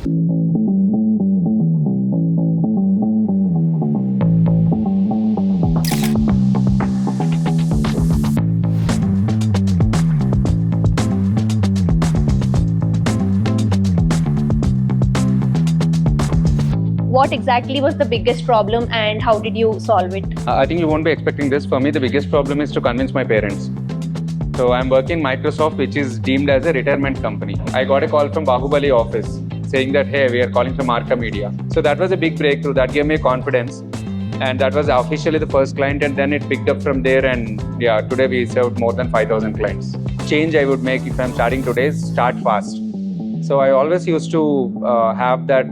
What exactly was the biggest problem and how did you solve it? I think you won't be expecting this. For me, the biggest problem is to convince my parents. So I'm working in Microsoft, which is deemed as a retirement company. I got a call from Bahubali office saying that, hey, we are calling from Marka Media. So that was a big breakthrough. That gave me confidence. And that was officially the first client, and then it picked up from there. And yeah, today we served more than 5,000 clients. Change I would make if I'm starting today is start fast. So I always used to have that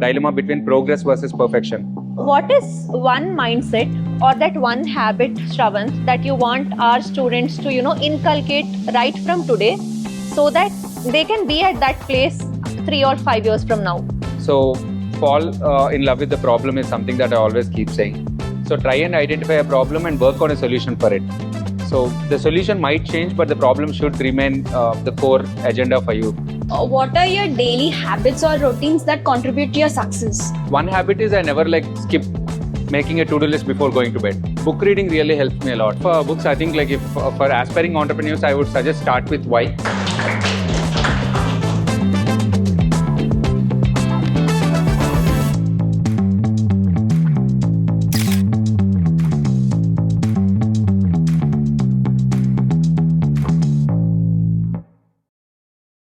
dilemma between progress versus perfection. What is one mindset or that one habit, Sravanth, that you want our students to, inculcate right from today so that they can be at that place 3 or 5 years from now? So fall in love with the problem is something that I always keep saying. So try and identify a problem and work on a solution for it. So the solution might change, but the problem should remain the core agenda for you. What are your daily habits or routines that contribute to your success? One habit is I never skip making a to-do list before going to bed. Book reading really helps me a lot. For books, I think if for aspiring entrepreneurs, I would suggest start with Why.